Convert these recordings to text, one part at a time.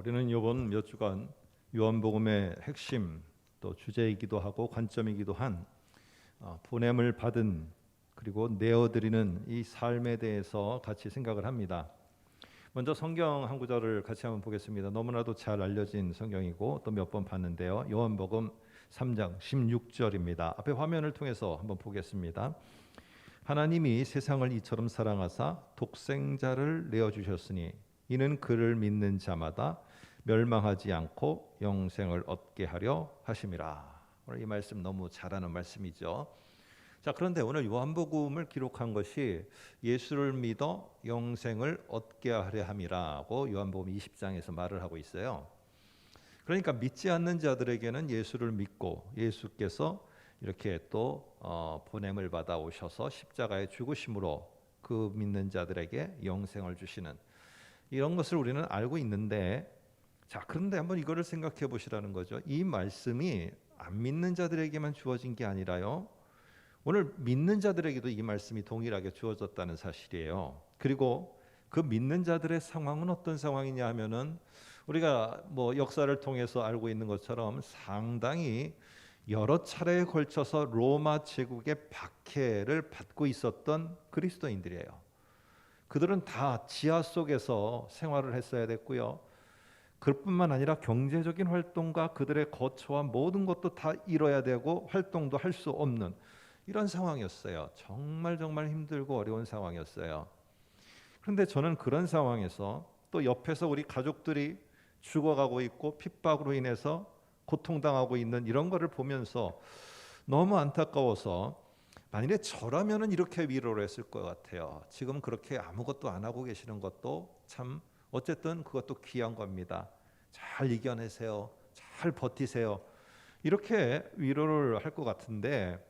우리는 이번 몇 주간 요한복음의 핵심 또 주제이기도 하고 관점이기도 한 보냄을 받은 그리고 내어드리는 이 삶에 대해서 같이 생각을 합니다. 먼저 성경 한 구절을 같이 한번 보겠습니다. 너무나도 잘 알려진 성경이고 또 몇 번 봤는데요. 요한복음 3장 16절입니다. 앞에 화면을 통해서 한번 보겠습니다. 하나님이 세상을 이처럼 사랑하사 독생자를 내어주셨으니 이는 그를 믿는 자마다 멸망하지 않고 영생을 얻게 하려 하심이라. 오늘 이 말씀 너무 잘하는 말씀이죠. 자, 그런데 오늘 요한복음을 기록한 것이 예수를 믿어 영생을 얻게 하려 함이라고 요한복음 20장에서 말을 하고 있어요. 그러니까 믿지 않는 자들에게는 예수를 믿고 예수께서 이렇게 또 보냄을 받아 오셔서 십자가에 죽으심으로 그 믿는 자들에게 영생을 주시는 이런 것을 우리는 알고 있는데, 자, 그런데 한번 이거를 생각해 보시라는 거죠. 이 말씀이 안 믿는 자들에게만 주어진 게 아니라요, 오늘 믿는 자들에게도 이 말씀이 동일하게 주어졌다는 사실이에요. 그리고 그 믿는 자들의 상황은 어떤 상황이냐 하면은 우리가 역사를 통해서 알고 있는 것처럼 상당히 여러 차례에 걸쳐서 로마 제국의 박해를 받고 있었던 그리스도인들이에요. 그들은 다 지하 속에서 생활을 했어야 됐고요. 그뿐만 아니라 경제적인 활동과 그들의 거처와 모든 것도 다 이뤄야 되고 활동도 할 수 없는 이런 상황이었어요. 정말 힘들고 어려운 상황이었어요. 그런데 저는 그런 상황에서 또 옆에서 우리 가족들이 죽어가고 있고 핍박으로 인해서 고통당하고 있는 이런 거를 보면서 너무 안타까워서, 만일에 저라면은 이렇게 위로를 했을 것 같아요. 지금 그렇게 아무것도 안 하고 계시는 것도 참 어쨌든 그것도 귀한 겁니다. 잘 이겨내세요. 잘 버티세요. 이렇게 위로를 할 것 같은데,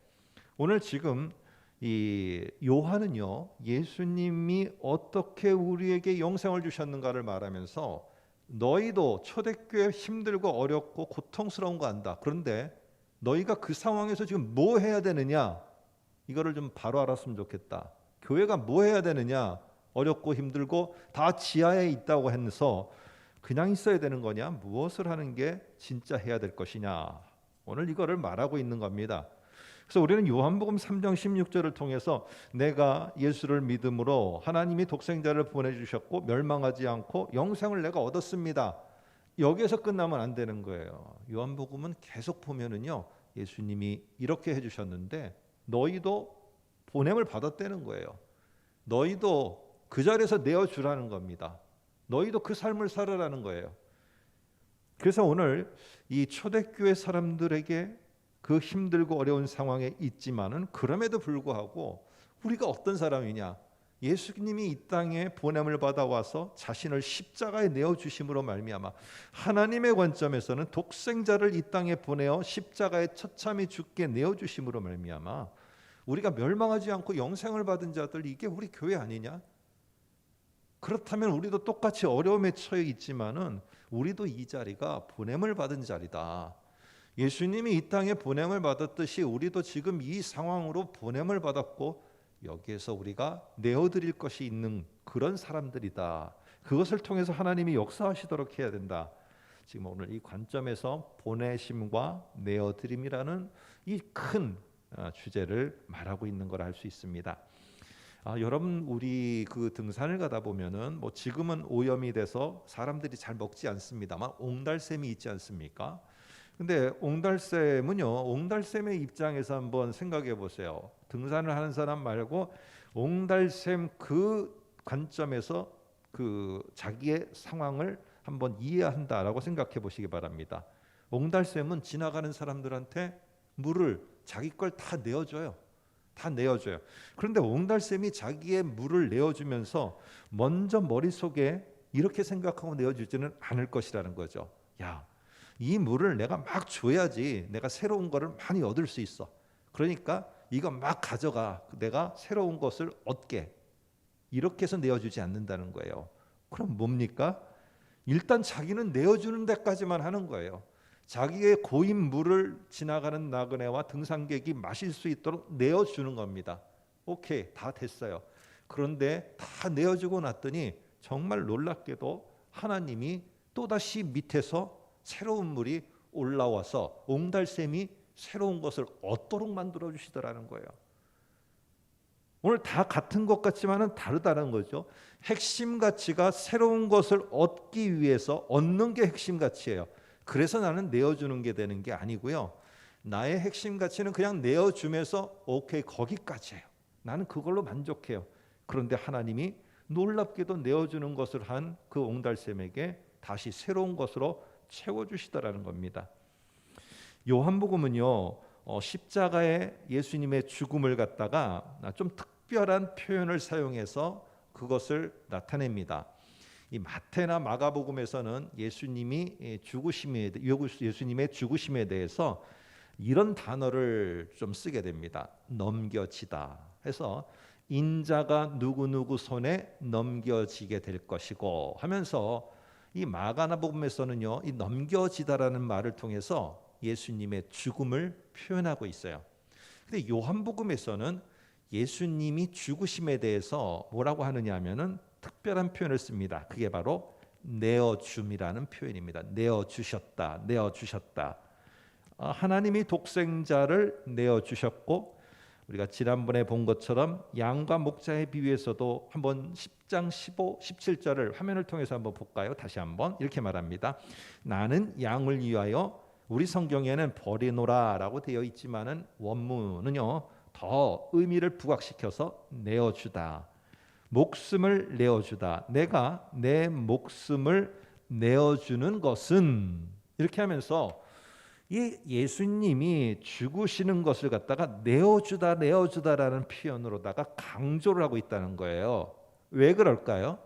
오늘 지금 이 요한은요, 예수님이 어떻게 우리에게 영생을 주셨는가를 말하면서 너희도 초대교회 힘들고 어렵고 고통스러운 거 안다. 그런데 너희가 그 상황에서 지금 뭐 해야 되느냐? 이거를 좀 바로 알았으면 좋겠다. 교회가 뭐 해야 되느냐? 어렵고 힘들고 다 지하에 있다고 해서 그냥 있어야 되는 거냐? 무엇을 하는 게 진짜 해야 될 것이냐? 오늘 이거를 말하고 있는 겁니다. 그래서 우리는 요한복음 3장 16절을 통해서 내가 예수를 믿음으로 하나님이 독생자를 보내주셨고 멸망하지 않고 영생을 내가 얻었습니다. 여기에서 끝나면 안 되는 거예요. 요한복음은 계속 보면은요, 예수님이 이렇게 해주셨는데 너희도 보냄을 받았다는 거예요. 너희도 그 자리에서 내어주라는 겁니다. 너희도 그 삶을 살아라는 거예요. 그래서 오늘 이 초대교회 사람들에게 그 힘들고 어려운 상황에 있지만은 그럼에도 불구하고 우리가 어떤 사람이냐? 예수님이 이 땅에 보냄을 받아와서 자신을 십자가에 내어주심으로 말미암아 하나님의 관점에서는 독생자를 이 땅에 보내어 십자가에 처참히 죽게 내어주심으로 말미암아 우리가 멸망하지 않고 영생을 받은 자들, 이게 우리 교회 아니냐? 그렇다면 우리도 똑같이 어려움에 처해 있지만은 우리도 이 자리가 보냄을 받은 자리다. 예수님이 이 땅에 보냄을 받았듯이 우리도 지금 이 상황으로 보냄을 받았고 여기에서 우리가 내어드릴 것이 있는 그런 사람들이다. 그것을 통해서 하나님이 역사하시도록 해야 된다. 지금 오늘 이 관점에서 보내심과 내어드림이라는 이 큰 주제를 말하고 있는 걸 알 수 있습니다. 여러분, 우리 그 등산을 가다 보면은 지금은 오염이 돼서 사람들이 잘 먹지 않습니다만 옹달샘이 있지 않습니까? 근데 옹달샘은요, 옹달샘의 입장에서 한번 생각해 보세요. 등산을 하는 사람 말고 옹달샘 그 관점에서 그 자기의 상황을 한번 이해한다라고 생각해 보시기 바랍니다. 옹달샘은 지나가는 사람들한테 물을 자기 걸 다 내어줘요. 다 내어줘요. 그런데 옹달샘이 자기의 물을 내어주면서 먼저 머릿속에 이렇게 생각하고 내어주지는 않을 것이라는 거죠. 야, 이 물을 내가 막 줘야지 내가 새로운 거를 많이 얻을 수 있어. 그러니까 이거 막 가져가. 내가 새로운 것을 얻게. 이렇게 해서 내어주지 않는다는 거예요. 그럼 뭡니까? 일단 자기는 내어주는 데까지만 하는 거예요. 자기의 고인 물을 지나가는 나그네와 등산객이 마실 수 있도록 내어주는 겁니다. 오케이, 다 됐어요. 그런데 다 내어주고 났더니 정말 놀랍게도 하나님이 또다시 밑에서 새로운 물이 올라와서 옹달샘이 새로운 것을 얻도록 만들어 주시더라는 거예요. 오늘 다 같은 것 같지만은 다르다는 거죠. 핵심 가치가 새로운 것을 얻기 위해서 얻는 게 핵심 가치예요. 그래서 나는 내어주는 게 되는 게 아니고요. 나의 핵심 가치는 그냥 내어주면서 오케이 거기까지예요. 나는 그걸로 만족해요. 그런데 하나님이 놀랍게도 내어주는 것을 한 그 옹달샘에게 다시 새로운 것으로 채워주시더라는 겁니다. 요한복음은요, 십자가의 예수님의 죽음을 갖다가 좀 특별한 표현을 사용해서 그것을 나타냅니다. 이 마태나 마가복음에서는 예수님의 죽으심에 대해서 이런 단어를 좀 쓰게 됩니다. 넘겨지다 해서 인자가 누구누구 손에 넘겨지게 될 것이고 하면서, 이 마가복음에서는요, 이 넘겨지다라는 말을 통해서 예수님의 죽음을 표현하고 있어요. 근데 요한복음에서는 예수님이 죽으심에 대해서 뭐라고 하느냐 하면은 특별한 표현을 씁니다. 그게 바로 내어줌이라는 표현입니다. 내어주셨다, 내어주셨다. 하나님이 독생자를 내어주셨고, 우리가 지난번에 본 것처럼 양과 목자의 비유에서도 한번 10장 15, 17절을 화면을 통해서 한번 볼까요? 다시 한번 이렇게 말합니다. 나는 양을 위하여, 우리 성경에는 버리노라 라고 되어 있지만은 원문은요 더 의미를 부각시켜서 내어주다, 목숨을 내어주다, 내가 내 목숨을 내어주는 것은, 이렇게 하면서 이 예수님이 죽으시는 것을 갖다가 내어주다라는 표현으로다가 강조를 하고 있다는 거예요. 왜 그럴까요?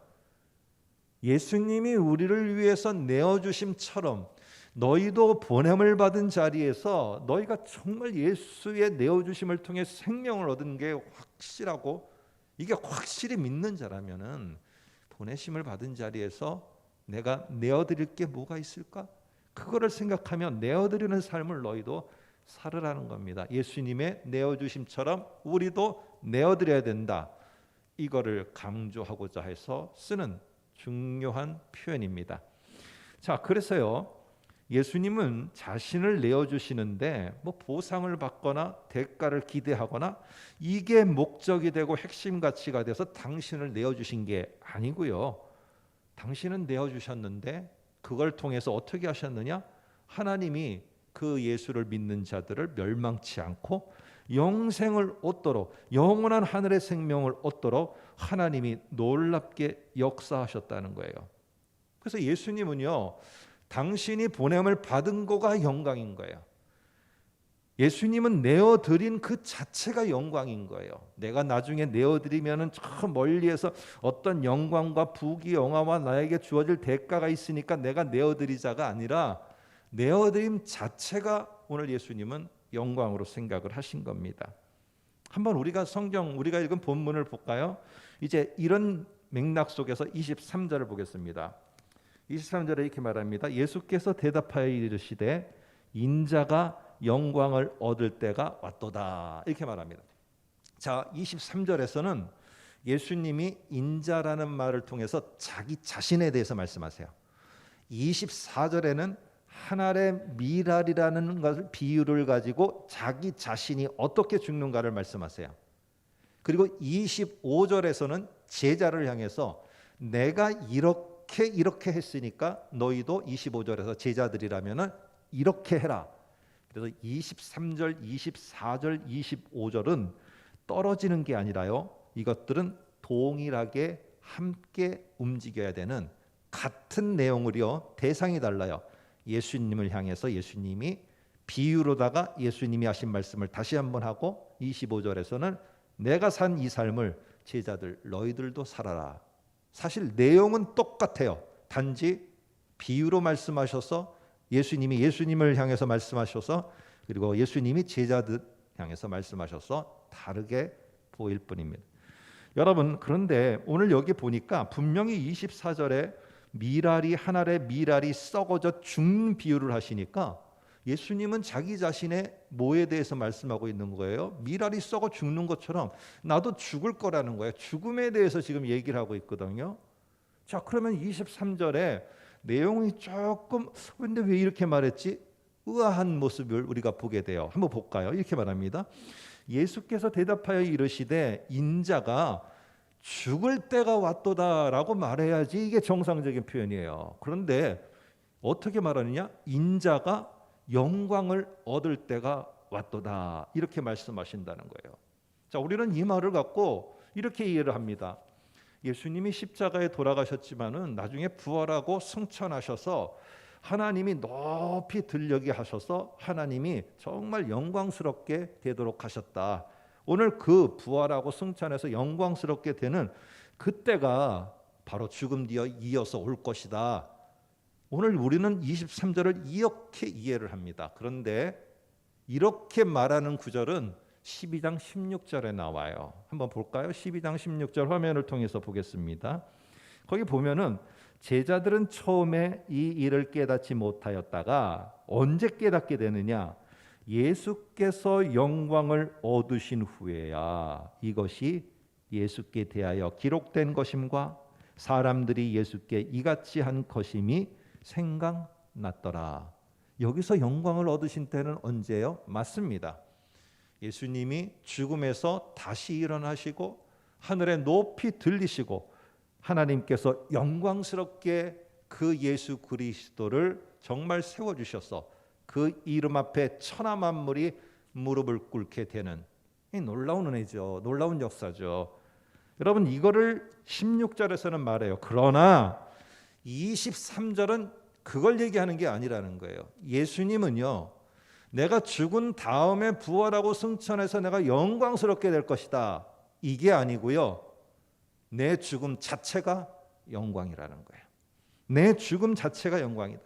예수님이 우리를 위해서 내어주심처럼 너희도 보냄을 받은 자리에서 너희가 정말 예수의 내어주심을 통해 생명을 얻은 게 확실하고, 이게 확실히 믿는 자라면은 보내심을 받은 자리에서 내가 내어드릴 게 뭐가 있을까? 그거를 생각하면 내어드리는 삶을 너희도 살으라는 겁니다. 예수님의 내어주심처럼 우리도 내어드려야 된다. 이거를 강조하고자 해서 쓰는 중요한 표현입니다. 자, 그래서요, 예수님은 자신을 내어주시는데 뭐 보상을 받거나 대가를 기대하거나 이게 목적이 되고 핵심 가치가 돼서 당신을 내어주신 게 아니고요. 당신은 내어주셨는데 그걸 통해서 어떻게 하셨느냐? 하나님이 그 예수를 믿는 자들을 멸망치 않고 영생을 얻도록, 영원한 하늘의 생명을 얻도록 하나님이 놀랍게 역사하셨다는 거예요. 그래서 예수님은요, 당신이 보냄을 받은 거가 영광인 거예요. 예수님은 내어드린 그 자체가 영광인 거예요. 내가 나중에 내어드리면은 저 멀리에서 어떤 영광과 부귀 영화와 나에게 주어질 대가가 있으니까 내가 내어드리자가 아니라 내어드림 자체가 오늘 예수님은 영광으로 생각을 하신 겁니다. 한번 우리가 우리가 읽은 본문을 볼까요? 이제 이런 맥락 속에서 23절을 보겠습니다. 23절에 이렇게 말합니다. 예수께서 대답하여 이르시되 인자가 영광을 얻을 때가 왔도다, 이렇게 말합니다. 자, 23절에서는 예수님이 인자라는 말을 통해서 자기 자신에 대해서 말씀하세요. 24절에는 하늘의 미랄이라는 것을 비유를 가지고 자기 자신이 어떻게 죽는가를 말씀하세요. 그리고 25절에서는 제자를 향해서 내가 이렇게 했으니까 너희도 25절에서 제자들이라면은 이렇게 해라. 그래서 23절, 24절, 25절은 떨어지는 게 아니라요, 이것들은 동일하게 함께 움직여야 되는 같은 내용을요, 대상이 달라요. 예수님을 향해서 예수님이 비유로다가 예수님이 하신 말씀을 다시 한번 하고, 25절에서는 내가 산 이 삶을 제자들 너희들도 살아라. 사실 내용은 똑같아요. 단지 비유로 말씀하셔서 예수님을 향해서 말씀하셔서, 그리고 예수님이 제자들 향해서 말씀하셔서 다르게 보일 뿐입니다. 여러분, 그런데 오늘 여기 보니까 분명히 24절에 하늘의 미랄이 썩어져 죽는 비유를 하시니까 예수님은 자기 자신의 뭐에 대해서 말씀하고 있는 거예요? 미랄이 썩어 죽는 것처럼 나도 죽을 거라는 거예요. 죽음에 대해서 지금 얘기를 하고 있거든요. 자, 그러면 23절에 내용이 조금 근데 왜 이렇게 말했지? 의아한 모습을 우리가 보게 돼요. 한번 볼까요? 이렇게 말합니다. 예수께서 대답하여 이르시되 인자가 죽을 때가 왔도다라고 말해야지 이게 정상적인 표현이에요. 그런데 어떻게 말하느냐? 인자가 영광을 얻을 때가 왔도다 이렇게 말씀하신다는 거예요. 자, 우리는 이 말을 갖고 이렇게 이해를 합니다. 예수님이 십자가에 돌아가셨지만은 나중에 부활하고 승천하셔서 하나님이 높이 들려게 하셔서 하나님이 정말 영광스럽게 되도록 하셨다. 오늘 그 부활하고 승천해서 영광스럽게 되는 그때가 바로 죽음 뒤에 이어서 올 것이다. 오늘 우리는 23절을 이렇게 이해를 합니다. 그런데 이렇게 말하는 구절은 12장 16절에 나와요. 한번 볼까요? 12장 16절 화면을 통해서 보겠습니다. 거기 보면은 제자들은 처음에 이 일을 깨닫지 못하였다가 언제 깨닫게 되느냐? 예수께서 영광을 얻으신 후에야 이것이 예수께 대하여 기록된 것임과 사람들이 예수께 이같이 한 것임이 생각났더라. 여기서 영광을 얻으신 때는 언제요? 맞습니다. 예수님이 죽음에서 다시 일어나시고 하늘에 높이 들리시고 하나님께서 영광스럽게 그 예수 그리스도를 정말 세워주셔서 그 이름 앞에 천하 만물이 무릎을 꿇게 되는 이 놀라운 은혜죠. 놀라운 역사죠. 여러분 이거를 16절에서는 말해요. 그러나 23절은 그걸 얘기하는 게 아니라는 거예요. 예수님은요. 내가 죽은 다음에 부활하고 승천해서 내가 영광스럽게 될 것이다. 이게 아니고요. 내 죽음 자체가 영광이라는 거예요. 내 죽음 자체가 영광이다.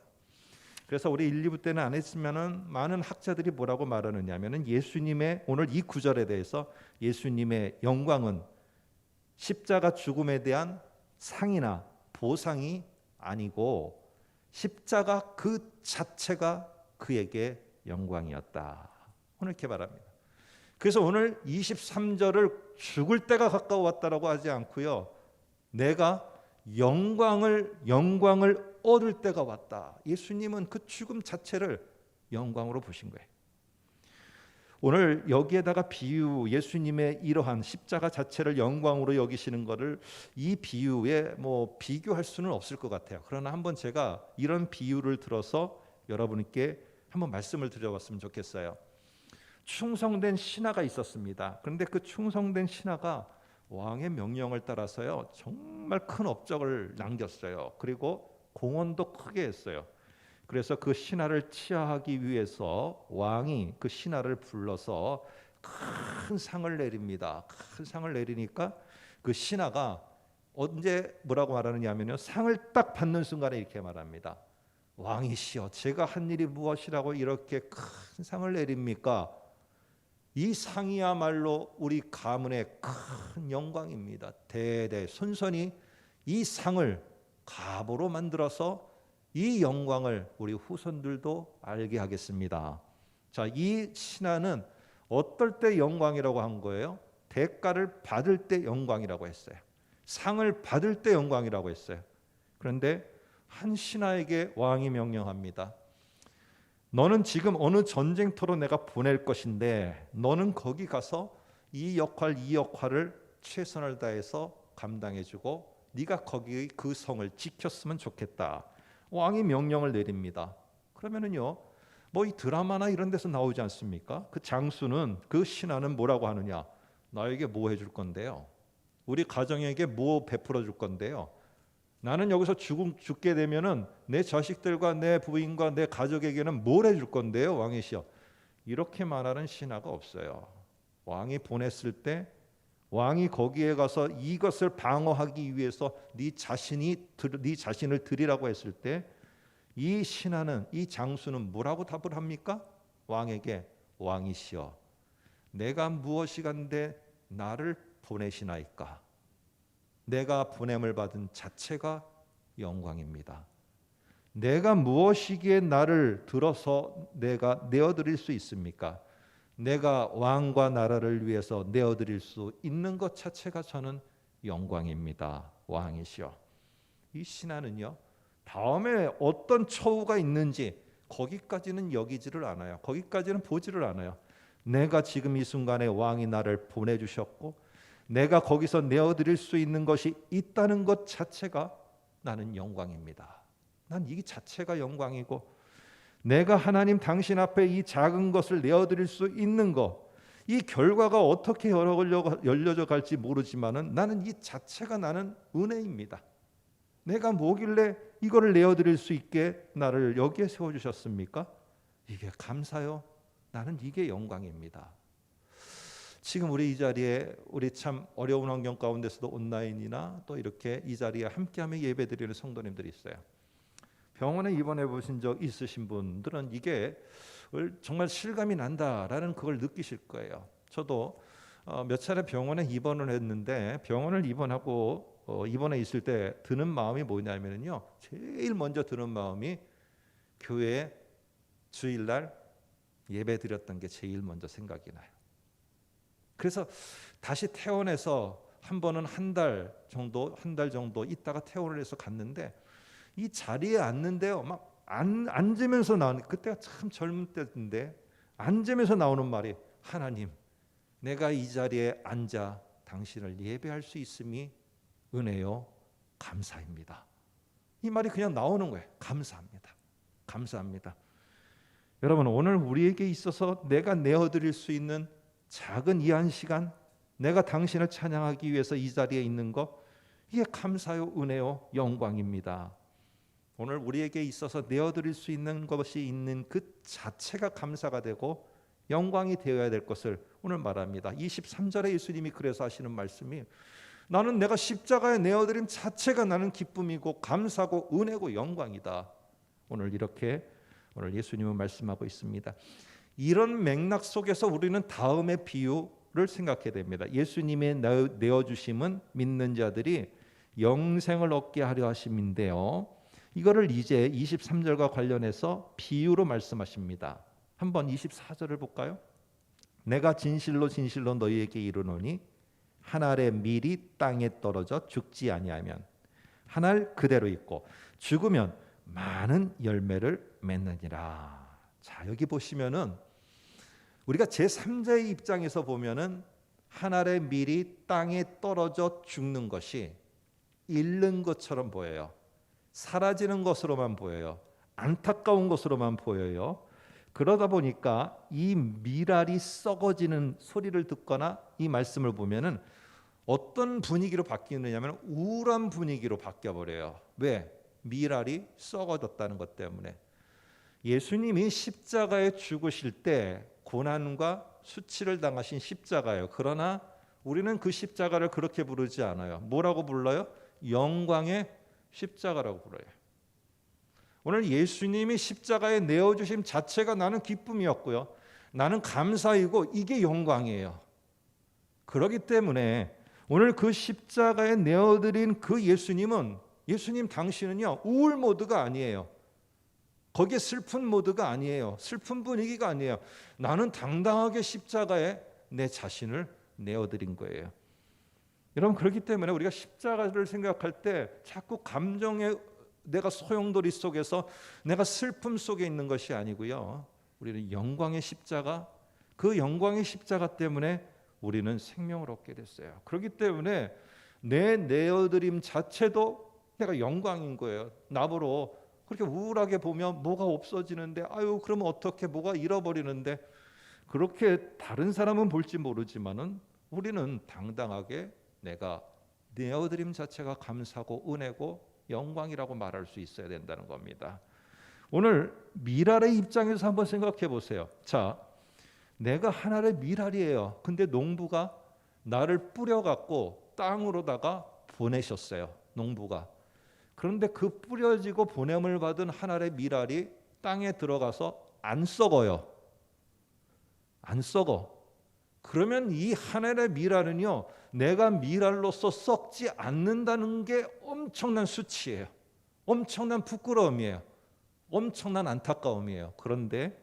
그래서 우리 1, 2부 때는 안 했지만은 많은 학자들이 뭐라고 말하느냐면은 예수님의 오늘 이 구절에 대해서 예수님의 영광은 십자가 죽음에 대한 상이나 보상이 아니고 십자가 그 자체가 그에게 영광이었다. 오늘 이렇게 말합니다. 그래서 오늘 23절을 죽을 때가 가까웠다라고 하지 않고요. 내가 영광을 얻을 때가 왔다. 예수님은 그 죽음 자체를 영광으로 보신 거예요. 오늘 여기에다가 비유, 예수님의 이러한 십자가 자체를 영광으로 여기시는 것을 이 비유에 비교할 수는 없을 것 같아요. 그러나 한번 제가 이런 비유를 들어서 여러분께 한번 말씀을 드려봤으면 좋겠어요. 충성된 신하가 있었습니다. 그런데 그 충성된 신하가 왕의 명령을 따라서요 정말 큰 업적을 남겼어요. 그리고 공헌도 크게 했어요. 그래서 그 신하를 치하하기 위해서 왕이 그 신하를 불러서 큰 상을 내립니다. 큰 상을 내리니까 그 신하가 언제 뭐라고 말하느냐면요, 상을 딱 받는 순간에 이렇게 말합니다. 왕이시여, 제가 한 일이 무엇이라고 이렇게 큰 상을 내립니까? 이 상이야말로 우리 가문의 큰 영광입니다. 대대손손이 이 상을 갑으로 만들어서 이 영광을 우리 후손들도 알게 하겠습니다. 자, 이 신하는 어떨 때 영광이라고 한 거예요? 대가를 받을 때 영광이라고 했어요. 상을 받을 때 영광이라고 했어요. 그런데 한 신하에게 왕이 명령합니다. 너는 지금 어느 전쟁터로 내가 보낼 것인데 너는 거기 가서 이 역할을 최선을 다해서 감당해주고 네가 거기 그 성을 지켰으면 좋겠다. 왕이 명령을 내립니다. 그러면은요, 이 드라마나 이런 데서 나오지 않습니까? 그 장수는, 그 신하는 뭐라고 하느냐? 나에게 뭐 해줄 건데요? 우리 가정에게 뭐 베풀어 줄 건데요? 나는 여기서 죽게 되면은 내 자식들과 내 부인과 내 가족에게는 뭘 해줄 건데요, 왕이시여? 이렇게 말하는 신하가 없어요. 왕이 보냈을 때 왕이 거기에 가서 이것을 방어하기 위해서 네 자신을 드리라고 했을 때 이 신하는, 이 장수는 뭐라고 답을 합니까? 왕에게 왕이시여, 내가 무엇이간데 나를 보내시나이까? 내가 보냄을 받은 자체가 영광입니다. 내가 무엇이기에 나를 들어서 내가 내어드릴 수 있습니까? 내가 왕과 나라를 위해서 내어드릴 수 있는 것 자체가 저는 영광입니다. 왕이시여. 이 신하는요, 다음에 어떤 처우가 있는지 거기까지는 여기지를 않아요. 거기까지는 보지를 않아요. 내가 지금 이 순간에 왕이 나를 보내주셨고 내가 거기서 내어드릴 수 있는 것이 있다는 것 자체가 나는 영광입니다. 난 이 자체가 영광이고 내가 하나님 당신 앞에 이 작은 것을 내어드릴 수 있는 것, 이 결과가 어떻게 열려져 갈지 모르지만은 나는 이 자체가 나는 은혜입니다. 내가 뭐길래 이거를 내어드릴 수 있게 나를 여기에 세워주셨습니까? 이게 감사요. 나는 이게 영광입니다. 지금 우리 이 자리에 우리 참 어려운 환경 가운데서도 온라인이나 또 이렇게 이 자리에 함께하며 예배드리는 성도님들이 있어요. 병원에 입원해 보신 적 있으신 분들은 이게 정말 실감이 난다라는 그걸 느끼실 거예요. 저도 몇 차례 병원에 입원을 했는데 병원을 입원하고 입원해 있을 때 드는 마음이 뭐냐면요, 제일 먼저 드는 마음이 교회에 주일날 예배 드렸던 게 제일 먼저 생각이 나요. 그래서 다시 퇴원해서 한 번은 한 달 정도 있다가 퇴원을 해서 갔는데 이 자리에 앉는데요, 막 앉으면서 나오는, 그때가 참 젊은 때인데 앉으면서 나오는 말이, 하나님, 내가 이 자리에 앉아 당신을 예배할 수 있음이 은혜요, 감사입니다. 이 말이 그냥 나오는 거예요. 감사합니다. 감사합니다. 여러분, 오늘 우리에게 있어서 내가 내어드릴 수 있는 작은 이 한 시간, 내가 당신을 찬양하기 위해서 이 자리에 있는 것, 이게 감사요, 은혜요, 영광입니다. 오늘 우리에게 있어서 내어드릴 수 있는 것이 있는 그 자체가 감사가 되고 영광이 되어야 될 것을 오늘 말합니다. 23절에 예수님이 그래서 하시는 말씀이, 나는 내가 십자가에 내어드림 자체가 나는 기쁨이고 감사고 은혜고 영광이다. 오늘 이렇게 오늘 예수님은 말씀하고 있습니다. 이런 맥락 속에서 우리는 다음의 비유를 생각해야 됩니다. 예수님의 내어주심은 믿는 자들이 영생을 얻게 하려 하심인데요, 이거를 이제 23절과 관련해서 비유로 말씀하십니다. 한번 24절을 볼까요? 내가 진실로 진실로 너희에게 이르노니 한 알의 밀이 땅에 떨어져 죽지 아니하면 한 알 그대로 있고 죽으면 많은 열매를 맺느니라. 자, 여기 보시면은 우리가 제3자의 입장에서 보면은 한 알의 밀이 땅에 떨어져 죽는 것이 잃는 것처럼 보여요. 사라지는 것으로만 보여요. 안타까운 것으로만 보여요. 그러다 보니까 이 밀알이 썩어지는 소리를 듣거나 이 말씀을 보면은 어떤 분위기로 바뀌느냐면 우울한 분위기로 바뀌어버려요. 왜? 밀알이 썩어졌다는 것 때문에. 예수님이 십자가에 죽으실 때 고난과 수치를 당하신 십자가예요. 그러나 우리는 그 십자가를 그렇게 부르지 않아요. 뭐라고 불러요? 영광의 십자가라고 불러요. 오늘 예수님이 십자가에 내어주심 자체가 나는 기쁨이었고요, 나는 감사이고 이게 영광이에요. 그렇기 때문에 오늘 그 십자가에 내어드린 그 예수님 당신은요, 우울 모드가 아니에요. 거기에 슬픈 모드가 아니에요. 슬픈 분위기가 아니에요. 나는 당당하게 십자가에 내 자신을 내어드린 거예요. 여러분, 그렇기 때문에 우리가 십자가를 생각할 때 자꾸 감정의 내가 소용돌이 속에서 내가 슬픔 속에 있는 것이 아니고요, 우리는 영광의 십자가, 그 영광의 십자가 때문에 우리는 생명을 얻게 됐어요. 그렇기 때문에 내 내어드림 자체도 내가 영광인 거예요. 나보러 그렇게 우울하게 보면 뭐가 없어지는데, 아유 그러면 어떻게, 뭐가 잃어버리는데, 그렇게 다른 사람은 볼지 모르지만은 우리는 당당하게 내가 내어드림 자체가 감사고 은혜고 영광이라고 말할 수 있어야 된다는 겁니다. 오늘 밀알의 입장에서 한번 생각해 보세요. 자, 내가 하나의 밀알이에요. 근데 농부가 나를 뿌려갖고 땅으로다가 보내셨어요. 농부가. 그런데 그 뿌려지고 보냄을 받은 하나의 밀알이 땅에 들어가서 안 썩어요. 안 썩어. 그러면 이 하나의 밀알은요, 내가 밀알로서 썩지 않는다는 게 엄청난 수치예요. 엄청난 부끄러움이에요. 엄청난 안타까움이에요. 그런데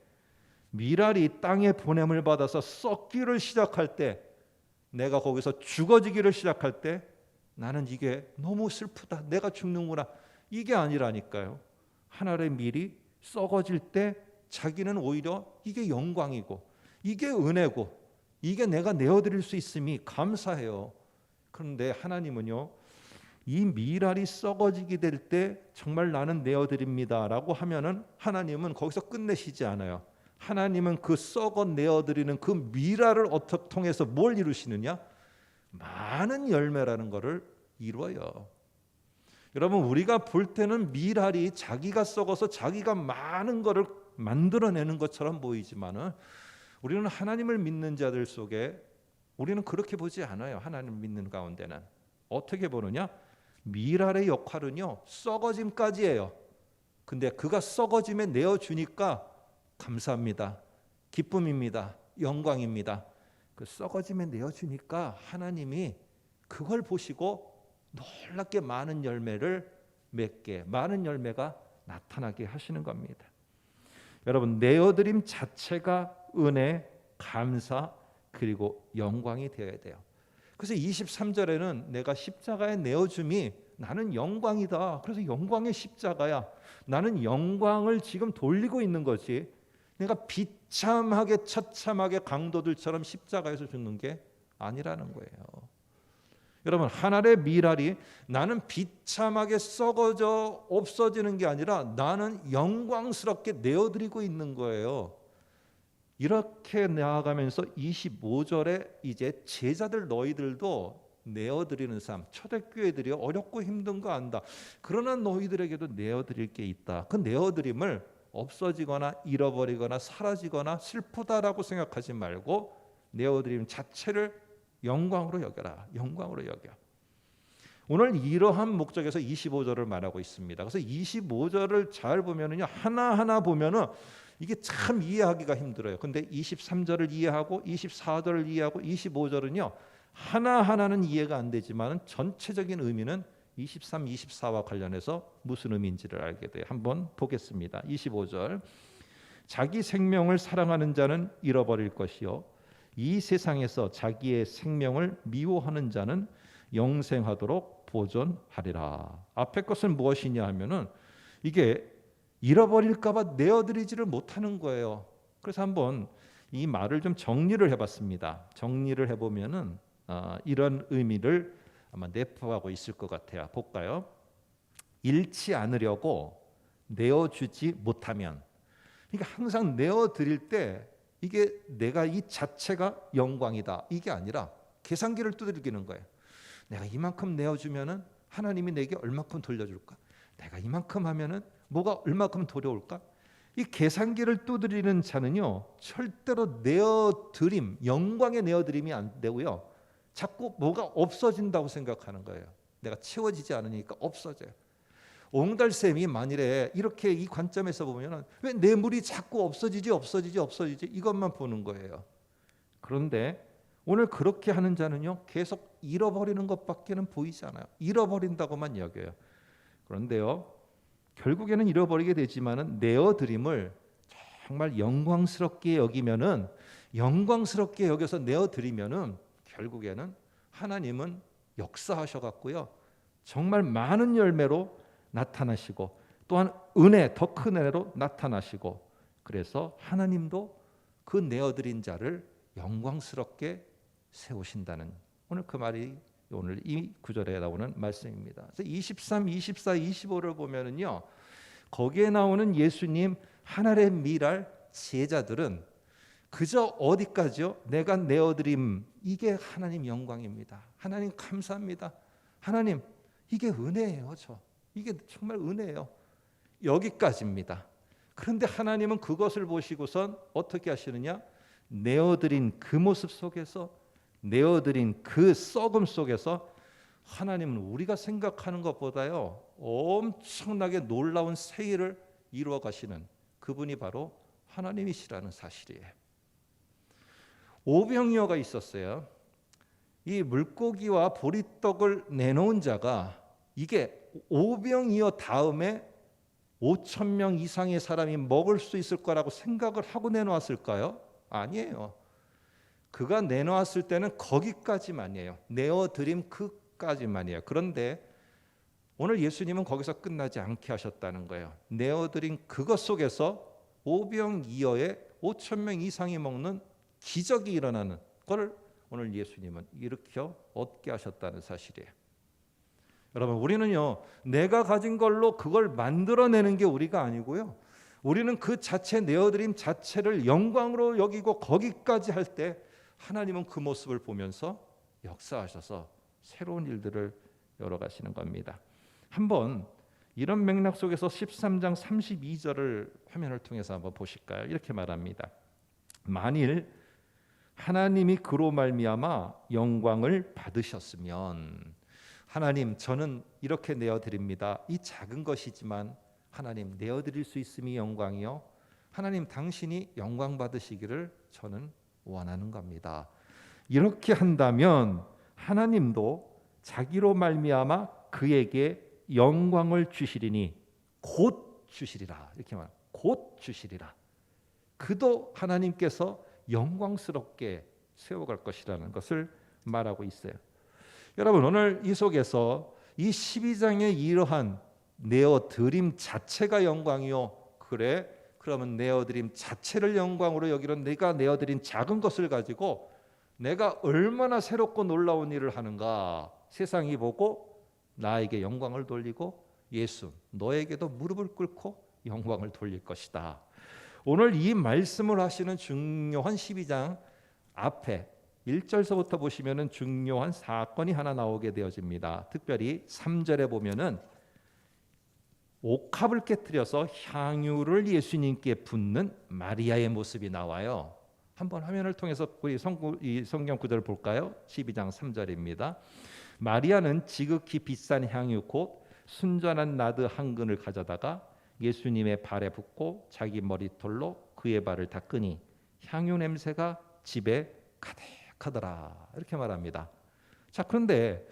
밀알이 땅에 보냄을 받아서 썩기를 시작할 때, 내가 거기서 죽어지기를 시작할 때, 나는 이게 너무 슬프다, 내가 죽는구나, 이게 아니라니까요. 하나의 밀이 썩어질 때 자기는 오히려 이게 영광이고 이게 은혜고 이게 내가 내어드릴 수 있음이 감사해요. 그런데 하나님은요, 이 밀알이 썩어지게 될 때 정말 나는 내어드립니다라고 하면은 하나님은 거기서 끝내시지 않아요. 하나님은 그 썩어 내어드리는 그 밀알을 어떻게 통해서 뭘 이루시느냐? 많은 열매라는 것을 이루어요. 여러분, 우리가 볼 때는 밀알이 자기가 썩어서 자기가 많은 것을 만들어내는 것처럼 보이지만은 우리는 하나님을 믿는 자들 속에 우리는 그렇게 보지 않아요. 하나님 믿는 가운데는 어떻게 보느냐? 밀알의 역할은요, 썩어짐까지예요. 근데 그가 썩어짐에 내어주니까 감사합니다. 기쁨입니다. 영광입니다. 그 썩어짐에 내어주니까 하나님이 그걸 보시고 놀랍게 많은 열매를 맺게, 많은 열매가 나타나게 하시는 겁니다. 여러분, 내어드림 자체가 은혜, 감사, 그리고 영광이 되어야 돼요. 그래서 23절에는 내가 십자가에 내어줌이 나는 영광이다. 그래서 영광의 십자가야. 나는 영광을 지금 돌리고 있는 거지. 내가 비참하게 처참하게 강도들처럼 십자가에서 죽는 게 아니라는 거예요. 여러분, 하나의 밀알이 나는 비참하게 썩어져 없어지는 게 아니라 나는 영광스럽게 내어드리고 있는 거예요. 이렇게 나아가면서 25절에 이제 제자들 너희들도 내어드리는 삶, 초대교회들이 어렵고 힘든 거 안다. 그러나 너희들에게도 내어드릴 게 있다. 그 내어드림을 없어지거나 잃어버리거나 사라지거나 슬프다라고 생각하지 말고 내어드림 자체를 영광으로 여겨라. 영광으로 여겨. 오늘 이러한 목적에서 25절을 말하고 있습니다. 그래서 25절을 잘 보면은요, 하나하나 보면은 이게 참 이해하기가 힘들어요. 근데 23절을 이해하고 24절을 이해하고 25절은요, 하나하나는 이해가 안 되지만 전체적인 의미는 23, 24와 관련해서 무슨 의미인지를 알게 돼요. 한번 보겠습니다. 25절. 자기 생명을 사랑하는 자는 잃어버릴 것이요 이 세상에서 자기의 생명을 미워하는 자는 영생하도록 보존하리라. 앞에 것은 무엇이냐 하면은 이게 잃어버릴까 봐 내어드리지를 못하는 거예요. 그래서 한번 이 말을 좀 정리를 해봤습니다. 정리를 해보면은 이런 의미를 아마 내포하고 있을 것 같아요. 볼까요? 잃지 않으려고 내어주지 못하면, 그러니까 항상 내어드릴 때 이게 내가 이 자체가 영광이다 이게 아니라 계산기를 두들기는 거예요. 내가 이만큼 내어주면은 하나님이 내게 얼마큼 돌려줄까? 내가 이만큼 하면은 뭐가 얼마큼 돌아올까? 이 계산기를 두드리는 자는요, 절대로 내어드림, 영광의 내어드림이 안 되고요, 자꾸 뭐가 없어진다고 생각하는 거예요. 내가 채워지지 않으니까 없어져요. 옹달샘이 만일에 이렇게 이 관점에서 보면 왜 뇌물이 자꾸 없어지지 이것만 보는 거예요. 그런데 오늘 그렇게 하는 자는요, 계속 잃어버리는 것밖에는 보이지 않아요. 잃어버린다고만 여겨요. 그런데요, 결국에는 잃어버리게 되지만은 내어드림을 정말 영광스럽게 여기면은, 영광스럽게 여겨서 내어드리면은 결국에는 하나님은 역사하셔 갖고요, 정말 많은 열매로 나타나시고 또한 은혜, 더 큰 은혜로 나타나시고, 그래서 하나님도 그 내어드린 자를 영광스럽게 세우신다는, 오늘 그 말이 오늘 이 구절에 나오는 말씀입니다. 그래서 23, 24, 25를 보면은요, 거기에 나오는 예수님 하나의 밀알 제자들은 그저 어디까지요? 내가 내어드림, 이게 하나님 영광입니다. 하나님 감사합니다. 하나님 이게 은혜예요. 이게 정말 은혜예요. 여기까지입니다. 그런데 하나님은 그것을 보시고선 어떻게 하시느냐? 내어드린 그 모습 속에서, 내어드린 그 썩음 속에서 하나님은 우리가 생각하는 것보다요 엄청나게 놀라운 새 일을 이루어 가시는 그분이 바로 하나님이시라는 사실이에요. 오병이어가 있었어요. 이 물고기와 보리떡을 내놓은 자가 이게 오병이어 다음에 5,000명 이상의 사람이 먹을 수 있을 거라고 생각을 하고 내놓았을까요? 아니에요. 그가 내놓았을 때는 거기까지만이에요. 내어드림 그까지만이에요. 그런데 오늘 예수님은 거기서 끝나지 않게 하셨다는 거예요. 내어드린 그것 속에서 오병이어의 5천 명 이상이 먹는 기적이 일어나는 걸 오늘 예수님은 일으켜 얻게 하셨다는 사실이에요. 여러분, 우리는요, 내가 가진 걸로 그걸 만들어내는 게 우리가 아니고요, 우리는 그 자체, 내어드림 자체를 영광으로 여기고 거기까지 할 때 하나님은 그 모습을 보면서 역사하셔서 새로운 일들을 열어가시는 겁니다. 한번 이런 맥락 속에서 13장 32절을 화면을 통해서 한번 보실까요? 이렇게 말합니다. 만일 하나님이 그로 말미암아 영광을 받으셨으면, 하나님, 저는 이렇게 내어드립니다. 이 작은 것이지만 하나님, 내어드릴 수 있음이 영광이요, 하나님 당신이 영광 받으시기를 저는 원하는 겁니다. 이렇게 한다면 하나님도 자기로 말미암아 그에게 영광을 주시리니 곧 주시리라. 이렇게 말, 곧 주시리라. 그도 하나님께서 영광스럽게 세워갈 것이라는 것을 말하고 있어요. 여러분, 오늘 이 속에서 이 12장의 이러한 내어드림 자체가 영광이요, 그래, 그러면 내어드림 자체를 영광으로 여기는 내가 내어드린 작은 것을 가지고 내가 얼마나 새롭고 놀라운 일을 하는가, 세상이 보고 나에게 영광을 돌리고 예수 너에게도 무릎을 꿇고 영광을 돌릴 것이다. 오늘 이 말씀을 하시는 중요한 12장 앞에 1절서부터 보시면은 중요한 사건이 하나 나오게 되어집니다. 특별히 3절에 보면은 옥합을 깨뜨려서 향유를 예수님께 붓는 마리아의 모습이 나와요. 한번 화면을 통해서 우리 성경 구절을 볼까요? 12장 3절입니다. 마리아는 지극히 비싼 향유 곧 순전한 나드 한 근을 가져다가 예수님의 발에 붓고 자기 머리털로 그의 발을 닦으니 향유 냄새가 집에 가득하더라. 이렇게 말합니다. 자, 그런데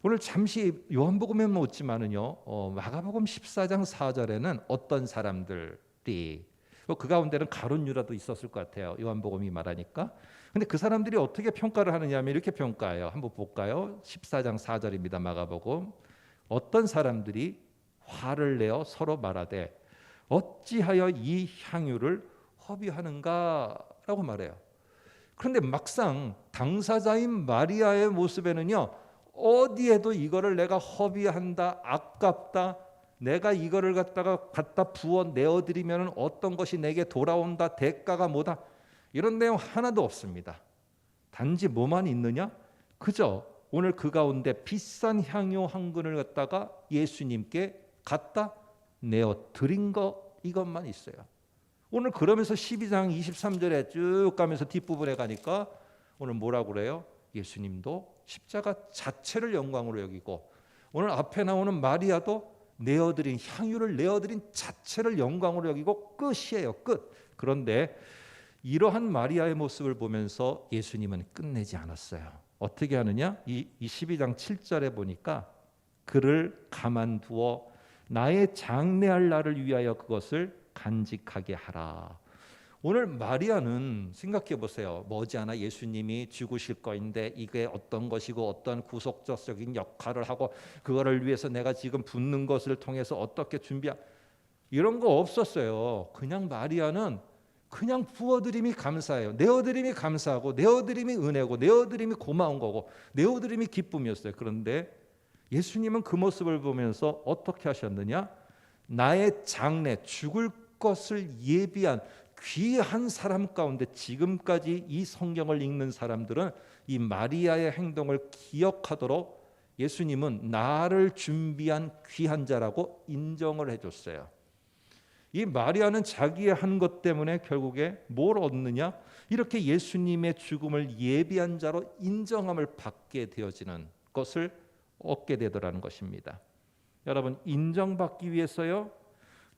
오늘 잠시 요한복음에 묻지만은요, 마가복음 14장 4절에는 어떤 사람들이, 그 가운데는 가룟 유다도 있었을 것 같아요. 요한복음이 말하니까. 근데 그 사람들이 어떻게 평가를 하느냐면 이렇게 평가해요. 한번 볼까요? 14장 4절입니다. 마가복음. 어떤 사람들이 화를 내어 서로 말하되 어찌하여 이 향유를 허비하는가라고 말해요. 그런데 막상 당사자인 마리아의 모습에는요, 어디에도 이거를 내가 허비한다, 아깝다, 내가 이거를 갖다 부어 내어드리면 어떤 것이 내게 돌아온다, 대가가 뭐다, 이런 내용 하나도 없습니다. 단지 뭐만 있느냐? 그저 오늘 그 가운데 비싼 향유 한 근을 갖다가 예수님께 갖다 내어드린 것, 이것만 있어요. 오늘 그러면서 12장 23절에 쭉 가면서 뒷부분에 가니까 오늘 뭐라고 그래요? 예수님도 십자가 자체를 영광으로 여기고, 오늘 앞에 나오는 마리아도 내어드린 향유를 내어드린 자체를 영광으로 여기고 끝이에요. 끝. 그런데 이러한 마리아의 모습을 보면서 예수님은 끝내지 않았어요. 어떻게 하느냐? 이 12장 7절에 보니까 그를 가만두어 나의 장래할 날을 위하여 그것을 간직하게 하라. 오늘 마리아는 생각해 보세요. 머지않아 예수님이 죽으실 거인데 이게 어떤 것이고 어떤 구속적인 역할을 하고 그거를 위해서 내가 지금 붓는 것을 통해서 어떻게 이런 거 없었어요. 그냥 마리아는 그냥 부어드림이 감사해요. 내어드림이 감사하고 내어드림이 은혜고 내어드림이 고마운 거고 내어드림이 기쁨이었어요. 그런데 예수님은 그 모습을 보면서 어떻게 하셨느냐? 나의 장래, 죽을 것을 예비한 귀한 사람 가운데, 지금까지 이 성경을 읽는 사람들은 이 마리아의 행동을 기억하도록 예수님은 나를 준비한 귀한 자라고 인정을 해줬어요. 이 마리아는 자기의 한 것 때문에 결국에 뭘 얻느냐? 이렇게 예수님의 죽음을 예비한 자로 인정함을 받게 되어지는 것을 얻게 되더라는 것입니다. 여러분, 인정받기 위해서요?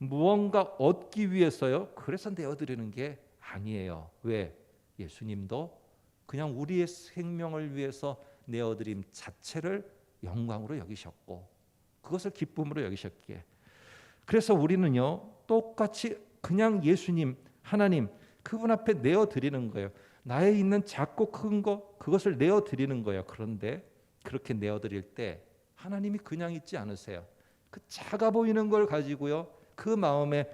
무언가 얻기 위해서요? 그래서 내어드리는 게 아니에요. 왜? 예수님도 그냥 우리의 생명을 위해서 내어드림 자체를 영광으로 여기셨고 그것을 기쁨으로 여기셨기에, 그래서 우리는요 똑같이 그냥 예수님, 하나님, 그분 앞에 내어드리는 거예요. 나에 있는 작고 큰 거, 그것을 내어드리는 거예요. 그런데 그렇게 내어드릴 때 하나님이 그냥 있지 않으세요. 그 작아 보이는 걸 가지고요, 그 마음에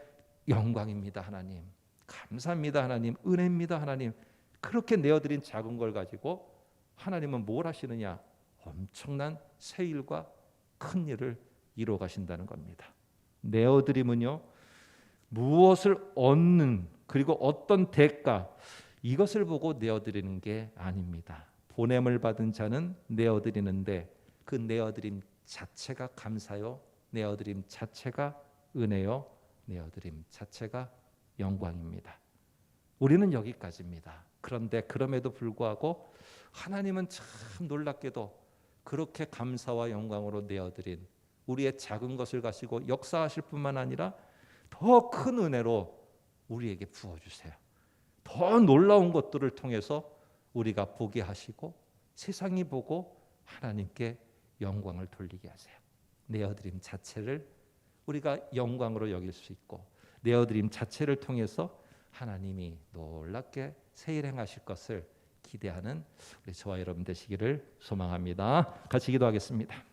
영광입니다 하나님, 감사합니다 하나님, 은혜입니다 하나님, 그렇게 내어드린 작은 걸 가지고 하나님은 뭘 하시느냐? 엄청난 새 일과 큰 일을 이루어 가신다는 겁니다. 내어드림은요, 무엇을 얻는, 그리고 어떤 대가, 이것을 보고 내어드리는 게 아닙니다. 보냄을 받은 자는 내어드리는데 그 내어드림 자체가 감사요, 내어드림 자체가 은혜요, 내어드림 자체가 영광입니다. 우리는 여기까지입니다. 그런데 그럼에도 불구하고 하나님은 참 놀랍게도 그렇게 감사와 영광으로 내어드린 우리의 작은 것을 가지고 역사하실 뿐만 아니라 더 큰 은혜로 우리에게 부어주세요. 더 놀라운 것들을 통해서 우리가 보게 하시고 세상이 보고 하나님께 영광을 돌리게 하세요. 내어드림 자체를 우리가 영광으로 여길 수 있고, 내어드림 자체를 통해서 하나님이 놀랍게 새 일 행하실 것을 기대하는 우리 저와 여러분 되시기를 소망합니다. 같이 기도하겠습니다.